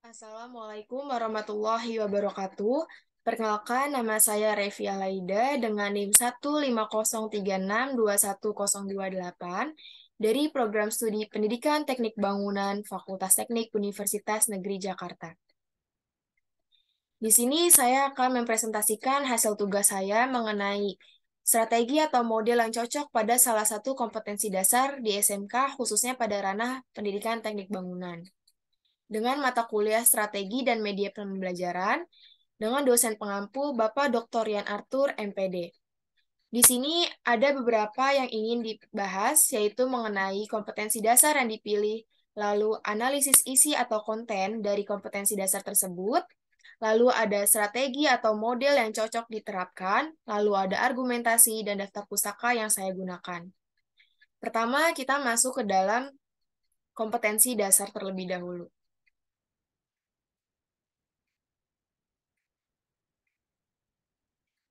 Assalamualaikum warahmatullahi wabarakatuh. Perkenalkan, nama saya Revi Alaida dengan NIM 15036210228 dari Program Studi Pendidikan Teknik Bangunan Fakultas Teknik Universitas Negeri Jakarta. Di sini saya akan mempresentasikan hasil tugas saya mengenai strategi atau model yang cocok pada salah satu kompetensi dasar di SMK, khususnya pada ranah pendidikan teknik bangunan. Dengan mata kuliah strategi dan media pembelajaran, dengan dosen pengampu Bapak Dr. Rian Arthur, MPD. Di sini ada beberapa yang ingin dibahas, yaitu mengenai kompetensi dasar yang dipilih, lalu analisis isi atau konten dari kompetensi dasar tersebut, lalu ada strategi atau model yang cocok diterapkan, lalu ada argumentasi dan daftar pustaka yang saya gunakan. Pertama, kita masuk ke dalam kompetensi dasar terlebih dahulu.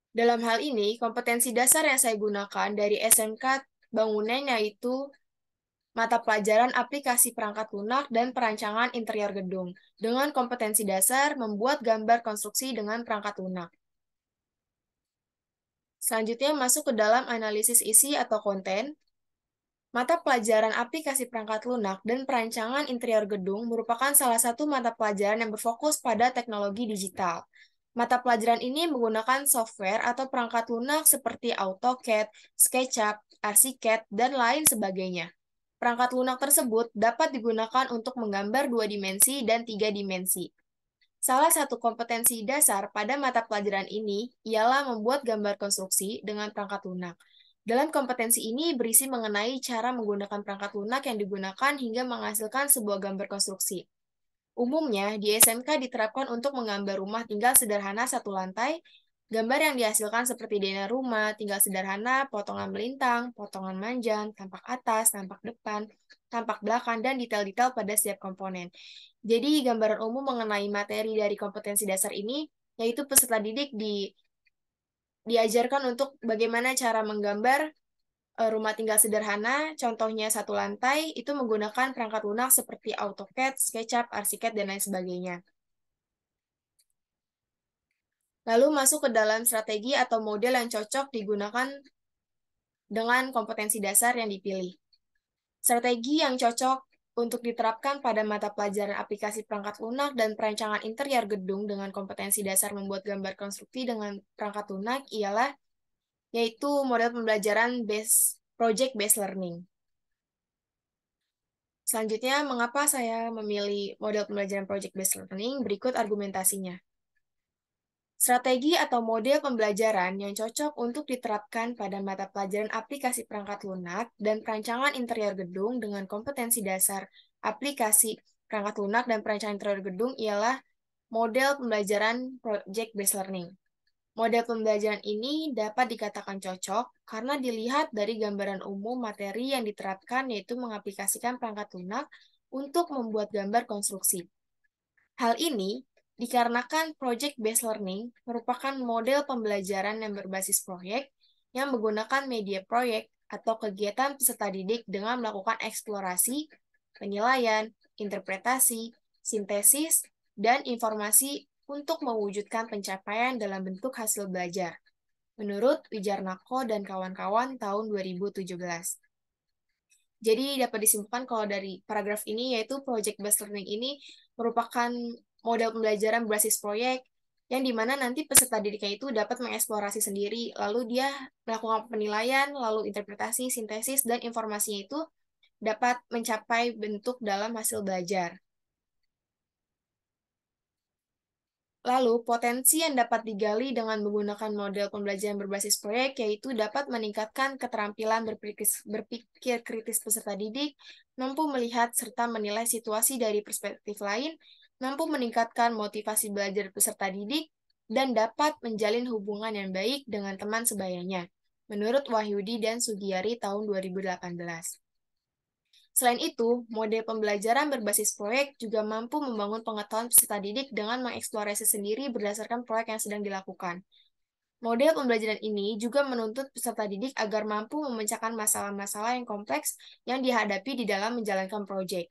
Dalam hal ini, kompetensi dasar yang saya gunakan dari SMK Bangunan yaitu mata pelajaran aplikasi perangkat lunak dan perancangan interior gedung, dengan kompetensi dasar membuat gambar konstruksi dengan perangkat lunak. Selanjutnya masuk ke dalam analisis isi atau konten. Mata pelajaran aplikasi perangkat lunak dan perancangan interior gedung merupakan salah satu mata pelajaran yang berfokus pada teknologi digital. Mata pelajaran ini menggunakan software atau perangkat lunak seperti AutoCAD, SketchUp, ArchiCAD, dan lain sebagainya. Perangkat lunak tersebut dapat digunakan untuk menggambar 2 dimensi dan 3 dimensi. Salah satu kompetensi dasar pada mata pelajaran ini ialah membuat gambar konstruksi dengan perangkat lunak. Dalam kompetensi ini berisi mengenai cara menggunakan perangkat lunak yang digunakan hingga menghasilkan sebuah gambar konstruksi. Umumnya, di SMK diterapkan untuk menggambar rumah tinggal sederhana satu lantai. Gambar yang dihasilkan seperti DNA rumah, tinggal sederhana, potongan melintang, potongan manjang, tampak atas, tampak depan, tampak belakang, dan detail-detail pada setiap komponen. Jadi, gambaran umum mengenai materi dari kompetensi dasar ini, yaitu peserta didik diajarkan untuk bagaimana cara menggambar rumah tinggal sederhana, contohnya satu lantai, itu menggunakan perangkat lunak seperti AutoCAD, SketchUp, ArchiCAD, dan lain sebagainya. Lalu masuk ke dalam strategi atau model yang cocok digunakan dengan kompetensi dasar yang dipilih. Strategi yang cocok untuk diterapkan pada mata pelajaran aplikasi perangkat lunak dan perancangan interior gedung dengan kompetensi dasar membuat gambar konstruksi dengan perangkat lunak ialah yaitu model pembelajaran project based learning. Selanjutnya, mengapa saya memilih model pembelajaran project based learning? Berikut argumentasinya. Strategi atau model pembelajaran yang cocok untuk diterapkan pada mata pelajaran aplikasi perangkat lunak dan perancangan interior gedung dengan kompetensi dasar aplikasi perangkat lunak dan perancangan interior gedung ialah model pembelajaran project based learning. Model pembelajaran ini dapat dikatakan cocok karena dilihat dari gambaran umum materi yang diterapkan, yaitu mengaplikasikan perangkat lunak untuk membuat gambar konstruksi. Hal ini dikarenakan project-based learning merupakan model pembelajaran yang berbasis proyek yang menggunakan media proyek atau kegiatan peserta didik dengan melakukan eksplorasi, penilaian, interpretasi, sintesis, dan informasi untuk mewujudkan pencapaian dalam bentuk hasil belajar, menurut Wijarnako dan kawan-kawan tahun 2017. Jadi dapat disimpulkan kalau dari paragraf ini, yaitu project-based learning ini merupakan model pembelajaran berbasis proyek yang dimana nanti peserta didiknya itu dapat mengeksplorasi sendiri, lalu dia melakukan penilaian, lalu interpretasi, sintesis, dan informasinya itu dapat mencapai bentuk dalam hasil belajar. Lalu, potensi yang dapat digali dengan menggunakan model pembelajaran berbasis proyek yaitu dapat meningkatkan keterampilan berpikir kritis peserta didik, mampu melihat serta menilai situasi dari perspektif lain, mampu meningkatkan motivasi belajar peserta didik, dan dapat menjalin hubungan yang baik dengan teman sebayanya, menurut Wahyudi dan Sugiyari tahun 2018. Selain itu, model pembelajaran berbasis proyek juga mampu membangun pengetahuan peserta didik dengan mengeksplorasi sendiri berdasarkan proyek yang sedang dilakukan. Model pembelajaran ini juga menuntut peserta didik agar mampu memecahkan masalah-masalah yang kompleks yang dihadapi di dalam menjalankan proyek.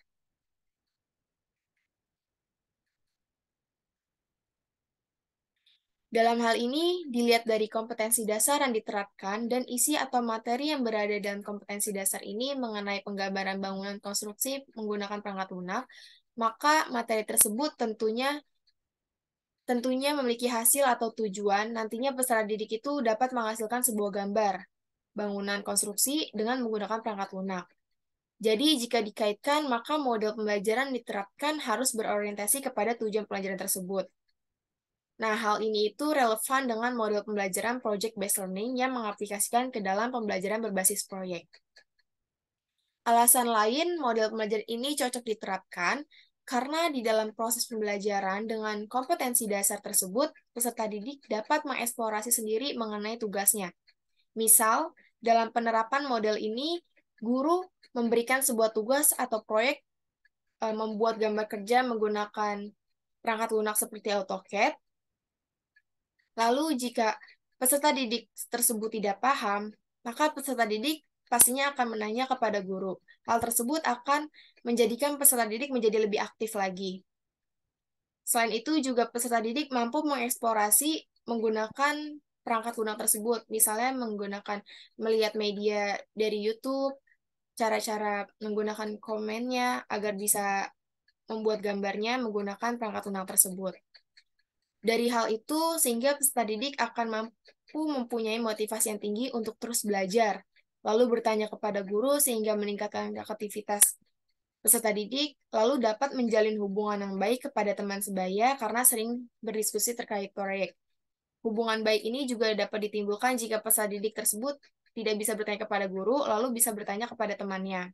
Dalam hal ini, dilihat dari kompetensi dasar yang diterapkan dan isi atau materi yang berada dalam kompetensi dasar ini mengenai penggambaran bangunan konstruksi menggunakan perangkat lunak, maka materi tersebut tentunya memiliki hasil atau tujuan, nantinya peserta didik itu dapat menghasilkan sebuah gambar bangunan konstruksi dengan menggunakan perangkat lunak. Jadi, jika dikaitkan, maka model pembelajaran diterapkan harus berorientasi kepada tujuan pelajaran tersebut. Nah, hal ini itu relevan dengan model pembelajaran project-based learning yang mengaplikasikan ke dalam pembelajaran berbasis proyek. Alasan lain model pembelajaran ini cocok diterapkan karena di dalam proses pembelajaran dengan kompetensi dasar tersebut, peserta didik dapat mengeksplorasi sendiri mengenai tugasnya. Misal, dalam penerapan model ini, guru memberikan sebuah tugas atau proyek membuat gambar kerja menggunakan perangkat lunak seperti AutoCAD. Lalu, jika peserta didik tersebut tidak paham, maka peserta didik pastinya akan menanya kepada guru. Hal tersebut akan menjadikan peserta didik menjadi lebih aktif lagi. Selain itu, juga peserta didik mampu mengeksplorasi menggunakan perangkat lunak tersebut, misalnya menggunakan melihat media dari YouTube, cara-cara menggunakan komennya agar bisa membuat gambarnya menggunakan perangkat lunak tersebut. Dari hal itu, sehingga peserta didik akan mampu mempunyai motivasi yang tinggi untuk terus belajar, lalu bertanya kepada guru sehingga meningkatkan aktivitas peserta didik, lalu dapat menjalin hubungan yang baik kepada teman sebaya karena sering berdiskusi terkait proyek. Hubungan baik ini juga dapat ditimbulkan jika peserta didik tersebut tidak bisa bertanya kepada guru, lalu bisa bertanya kepada temannya.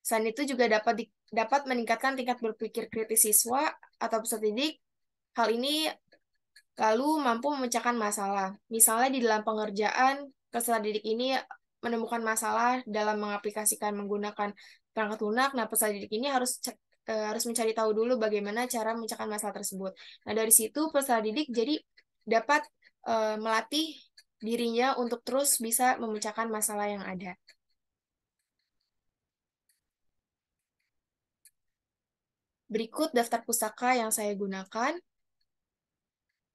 Selain itu juga dapat meningkatkan tingkat berpikir kritis siswa atau peserta didik. Hal ini lalu mampu memecahkan masalah. Misalnya di dalam pengerjaan, peserta didik ini menemukan masalah dalam mengaplikasikan menggunakan perangkat lunak. Nah, peserta didik ini harus mencari tahu dulu bagaimana cara memecahkan masalah tersebut. Nah, dari situ peserta didik jadi dapat melatih dirinya untuk terus bisa memecahkan masalah yang ada. Berikut daftar pustaka yang saya gunakan.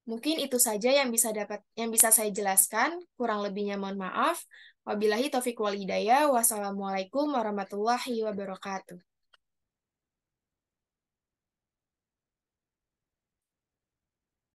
Mungkin itu saja yang bisa saya jelaskan. Kurang lebihnya mohon maaf. Wabillahi taufiq wal hidayah. Wassalamualaikum warahmatullahi wabarakatuh.